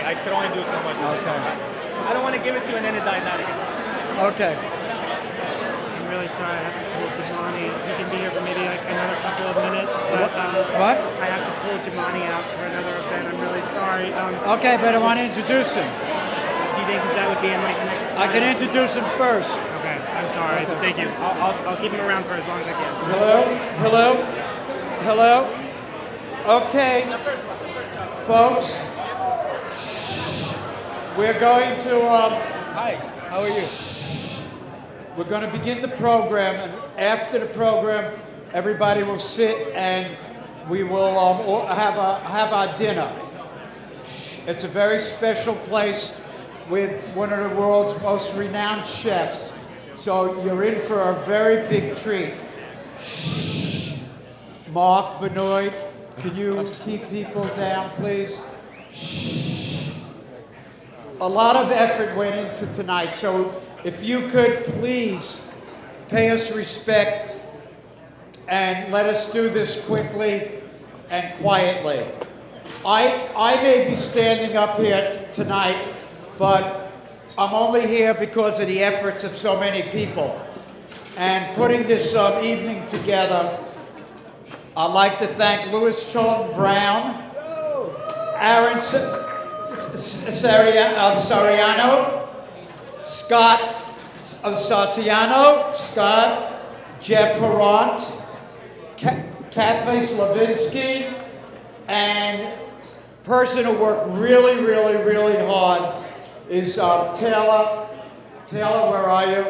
I could only do so much. Okay. I don't want to give it to you and then it dies out again. Okay. I'm really sorry. I have to pull Jamani. He can be here for maybe like another couple of minutes, but What? I have to pull Jamani out for another event. I'm really sorry. Okay, but I want to introduce him. Do you think that would be in like the next? I can introduce him first. Okay, I'm sorry. Thank you. I'll keep him around for as long as I can. Hello. Okay, folks. We're going to. Hi. How are you? We're going to begin the program, and after the program, everybody will sit and we will have our dinner. It's a very special place with one of the world's most renowned chefs. So you're in for a very big treat. Mark Benoit, can you keep people down, please? A lot of effort went into tonight, so if you could please pay us respect and let us do this quickly and quietly. I may be standing up here tonight, but I'm only here because of the efforts of so many people. And putting this evening together, I'd like to thank Louis Charlton Brown, Aaron Sariano, Scott Sartiano, Jeff Harant, Kathleen Slavinsky, and person who worked really hard is Taylor. Taylor, where are you?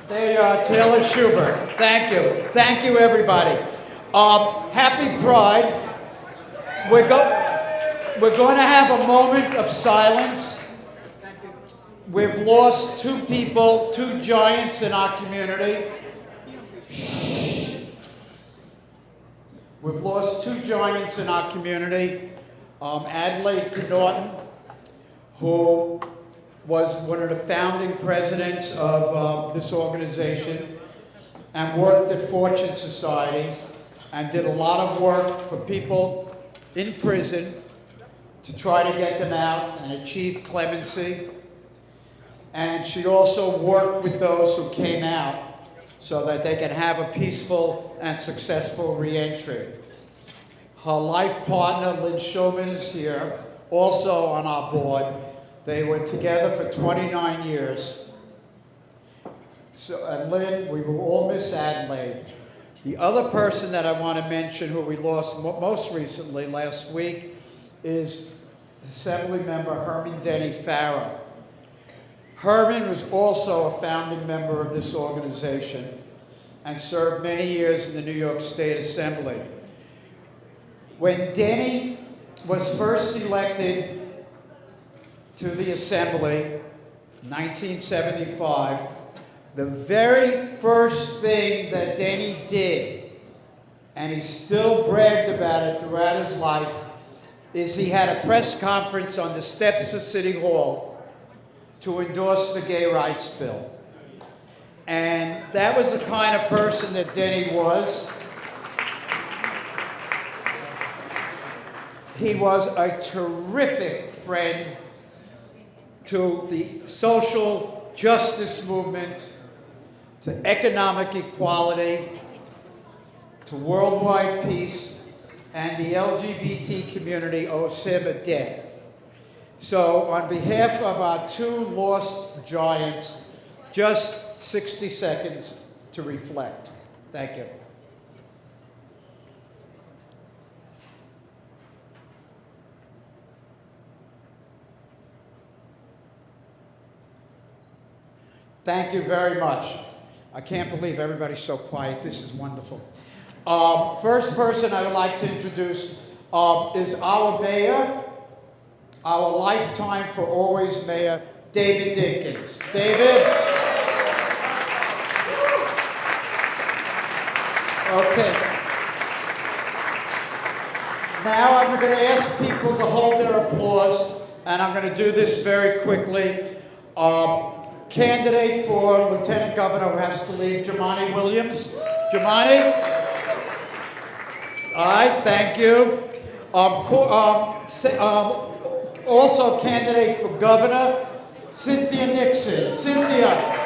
There you are, Taylor Schubert. Thank you. Thank you, everybody. Happy Pride. We're going to have a moment of silence. We've lost two people, two giants in our community. We've lost two giants in our community. Adelaide Connaughton, who was one of the founding presidents of this organization and worked at Fortune Society and did a lot of work for people in prison to try to get them out and achieve clemency. And she also worked with those who came out so that they could have a peaceful and successful reentry. Her life partner, Lynn Chauvin, is here, also on our board. They were together for 29 years. So, and Lynn, we will all miss Adelaide. The other person that I want to mention who we lost most recently last week is Assembly Member Herman Denny Farrow. Herman was also a founding member of this organization and served many years in the New York State Assembly. When Denny was first elected to the Assembly, 1975, the very first thing that Denny did, and he still bragged about it throughout his life, is he had a press conference on the steps of City Hall to endorse the gay rights bill. And that was the kind of person that Denny was. He was a terrific friend to the social justice movement, to economic equality, to worldwide peace, and the LGBT community owes him a debt. So on behalf of our two lost giants, just 60 seconds to reflect. Thank you. Thank you very much. I can't believe everybody's so quiet. This is wonderful. First person I would like to introduce is our mayor, our lifetime for always mayor, David Dinkins. David? Okay. Now I'm going to ask people to hold their applause, and I'm going to do this very quickly. Candidate for Lieutenant Governor who has to leave, Jumaane Williams. Jumaane? All right, thank you. Also candidate for governor, Cynthia Nixon. Cynthia.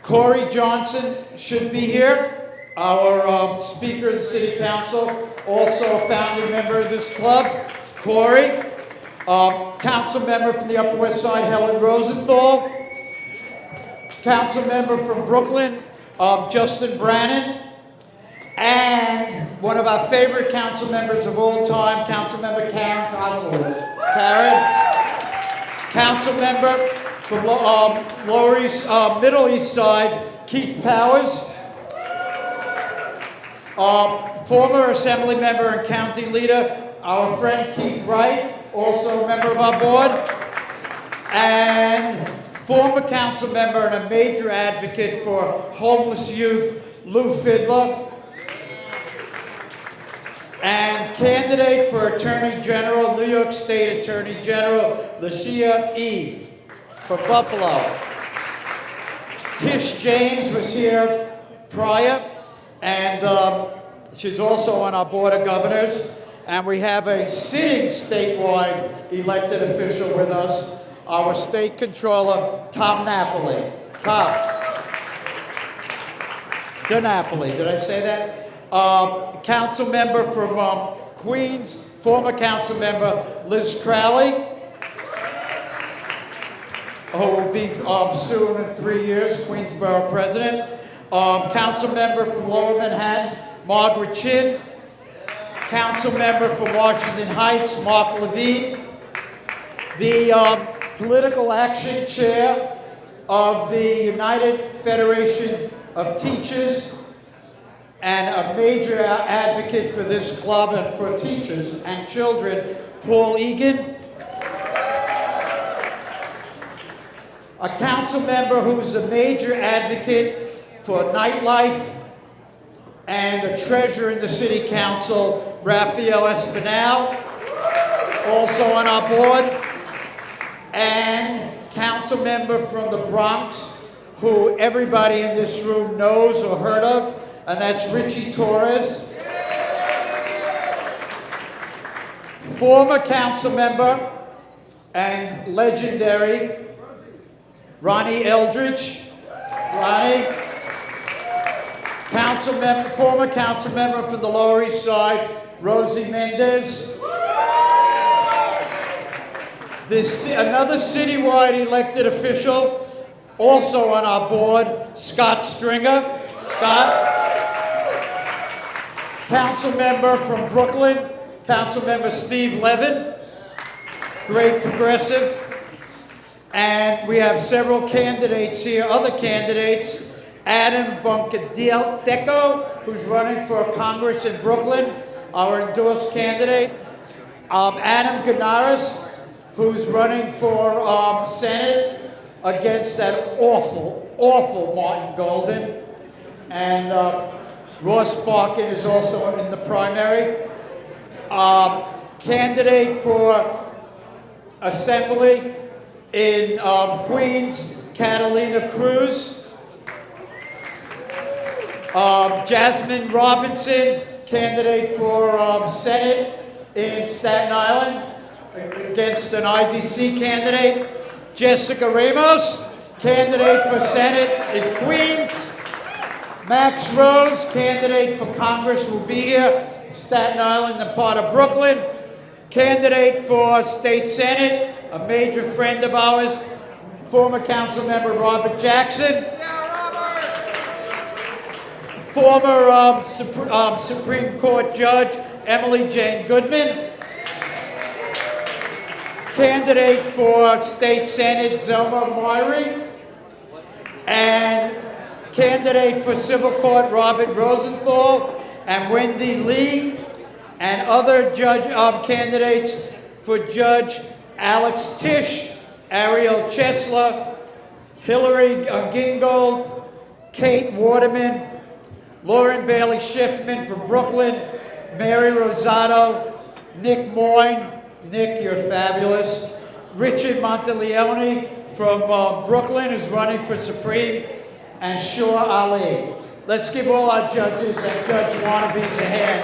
Corey Johnson should be here, our Speaker of the City Council, also a founding member of this club. Corey. Council member from the Upper West Side, Helen Rosenthal. Council member from Brooklyn, Justin Brannan. And one of our favorite council members of all time, Council member Karen Cosworth. Karen. Council member from Lower East, Middle East Side, Keith Powers. Former Assembly member and County Leader, our friend Keith Wright, also a member of our board. And former council member and a major advocate for homeless youth, Lou Fidler. And candidate for Attorney General, New York State Attorney General, Lucia Eve from Buffalo. Tish James was here prior, and she's also on our Board of Governors. And we have a sitting statewide elected official with us, our State Controller, Tom Napoli. Tom. DiNapoli, did I say that? Council member from Queens, former council member Liz Crowley, who will be soon in 3 years, Queensborough president. Council member from Lower Manhattan, Margaret Chin. Council member from Washington Heights, Mark Levine. The political action chair of the United Federation of Teachers, and a major advocate for this club and for teachers and children, Paul Egan. A council member who's a major advocate for nightlife and a treasurer in the city council, Raphael Espinal, also on our board. And council member from the Bronx, who everybody in this room knows or heard of, and that's Richie Torres. Former council member and legendary Ronnie Eldridge. Ronnie. Former council member from the Lower East Side, Rosie Mendez. Another citywide elected official, also on our board, Scott Stringer. Scott. Council member from Brooklyn, Council member Steve Levin, great progressive. And we have several candidates here, other candidates. Adam Boncadeco, who's running for Congress in Brooklyn, our endorsed candidate. Adam Ganaris, who's running for Senate against that awful Martin Golden. And Ross Barkin is also in the primary. Candidate for Assembly in Queens, Catalina Cruz. Jasmine Robinson, candidate for Senate in Staten Island against an IDC candidate. Jessica Ramos, candidate for Senate in Queens. Max Rose, candidate for Congress, will be here, Staten Island and part of Brooklyn. Candidate for State Senate, a major friend of ours, former council member Robert Jackson. Former Supreme Court Judge Emily Jane Goodman. Candidate for State Senate Zelma Myrie. And candidate for Civil Court Robert Rosenthal and Wendy Lee, and other candidates for Judge Alex Tisch, Ariel Chesler, Hillary Gingold, Kate Waterman, Lauren Bailey Schiffman from Brooklyn, Mary Rosado, Nick Moyne. Nick, you're fabulous. Richard Monteleone from Brooklyn is running for Supreme, and Shua Ali. Let's give all our judges and judge wannabes a hand.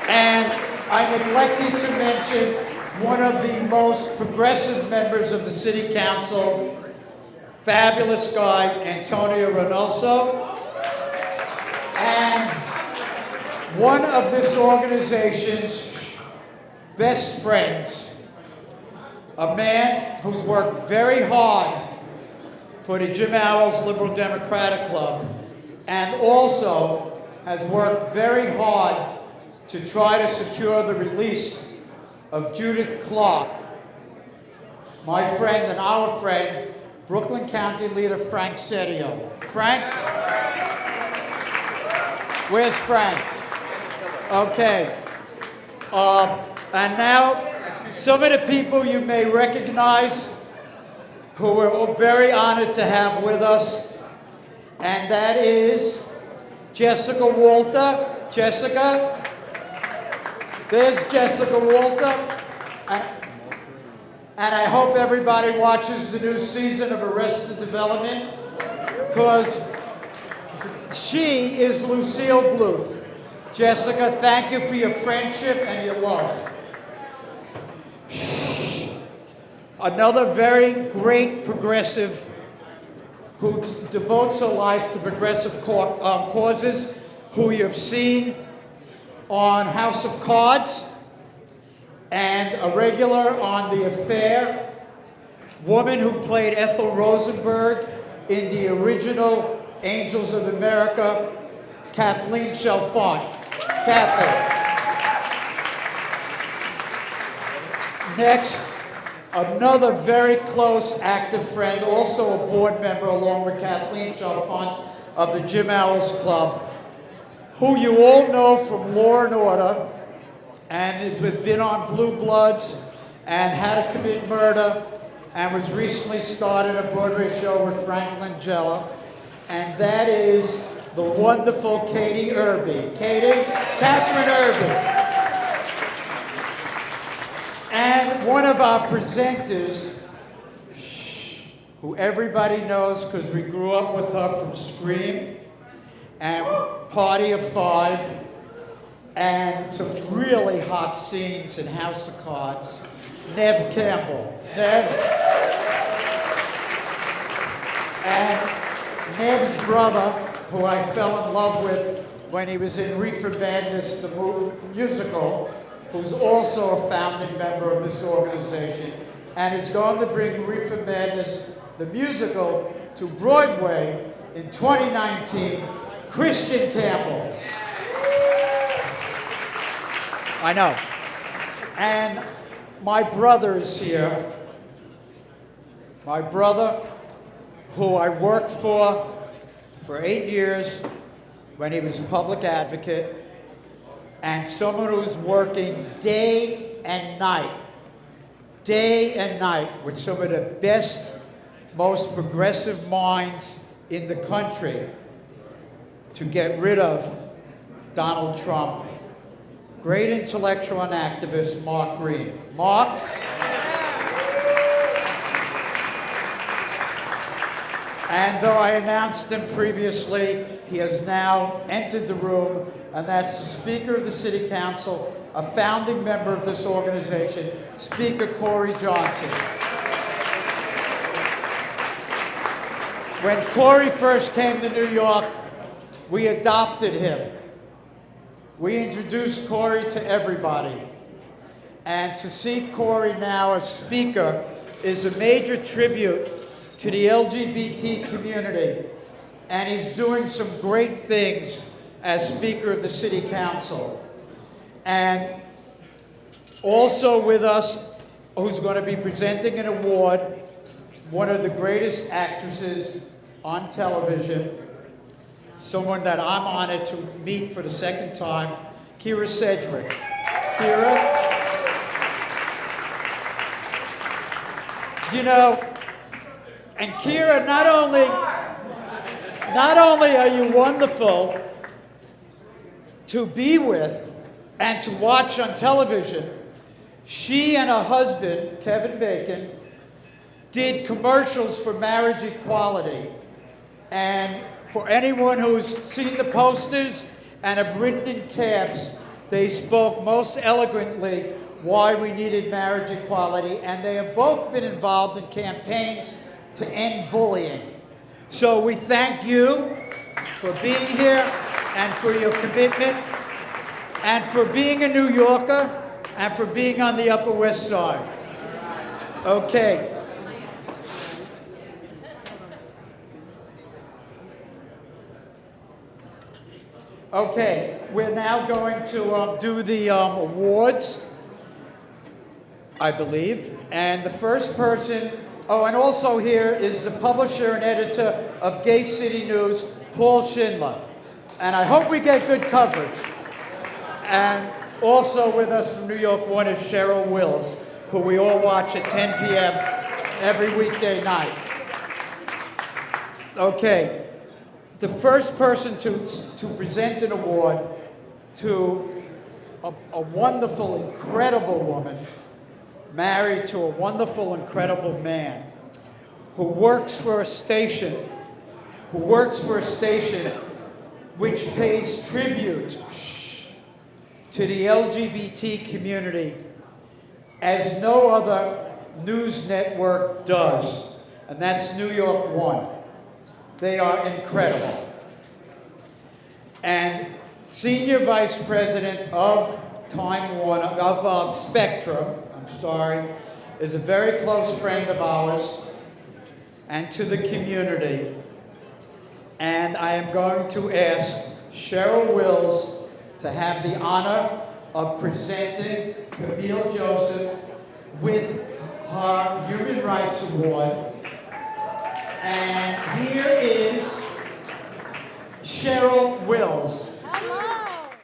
And I neglected to mention one of the most progressive members of the city council, fabulous guy, Antonio Reynoso. And one of this organization's best friends, a man who's worked very hard for the Jim Owls Liberal Democratic Club, and also has worked very hard to try to secure the release of Judith Clark, my friend and our friend, Brooklyn County Leader Frank Sedio. Frank? Where's Frank? Okay. And now, some of the people you may recognize who we're very honored to have with us, and that is Jessica Walter. Jessica? There's Jessica Walter. And I hope everybody watches the new season of Arrested Development, because she is Lucille Bluth. Jessica, thank you for your friendship and your love. Another very great progressive who devotes her life to progressive causes, who you've seen on House of Cards and a regular on The Affair, woman who played Ethel Rosenberg in the original Angels of America, Kathleen Chalfant. Kathleen. Next, another very close active friend, also a board member along with Kathleen Chalfant of the Jim Owls Club, who you all know from Law and Order, and has been on Blue Bloods and How to Commit Murder, and was recently started a Broadway show with Frank Langella, and that is the wonderful Katie Irby. Katie? Catherine Irby. And one of our presenters, who everybody knows because we grew up with her from Scream and Party of Five, and some really hot scenes in House of Cards, Nev Campbell. Nev. And Nev's brother, who I fell in love with when he was in Reefer Madness, the musical, who's also a founding member of this organization, and is going to bring Reefer Madness, the musical, to Broadway in 2019, Christian Campbell. I know. And my brother is here. My brother, who I worked for 8 years when he was a public advocate, and someone who's working day and night with some of the best, most progressive minds in the country to get rid of Donald Trump. Great intellectual and activist, Mark Green. Mark? And though I announced him previously, he has now entered the room, and that's the Speaker of the City Council, a founding member of this organization, Speaker Corey Johnson. When Corey first came to New York, we adopted him. We introduced Corey to everybody. And to see Corey now as Speaker is a major tribute to the LGBT community. And he's doing some great things as Speaker of the City Council. And also with us, who's going to be presenting an award, one of the greatest actresses on television, someone that I'm honored to meet for the second time, Kyra Sedgwick. Kyra? You know, and Kyra, not only are you wonderful to be with and to watch on television, she and her husband, Kevin Bacon, did commercials for marriage equality. And for anyone who's seen the posters and have ridden in cabs, They spoke most eloquently why we needed marriage equality, and they have both been involved in campaigns to end bullying. So we thank you for being here and for your commitment and for being a New Yorker and for being on the Upper West Side. Okay. Okay, we're now going to do the awards, I believe. And the first person, oh, and also here is the publisher and editor of Gay City News, Paul Schindler. And I hope we get good coverage. And also with us from New York One is Cheryl Wills, who we all watch at 10 p.m. every weekday night. Okay. The first person to present an award to a wonderful, incredible woman married to a wonderful, incredible man who works for a station which pays tribute to the LGBT community as no other news network does, and that's New York One. They are incredible. And Senior Vice President of Time Warner, of Spectrum, is a very close friend of ours and to the community. And I am going to ask Cheryl Wills to have the honor of presenting Camille Joseph with her Human Rights Award. And here is Cheryl Wills.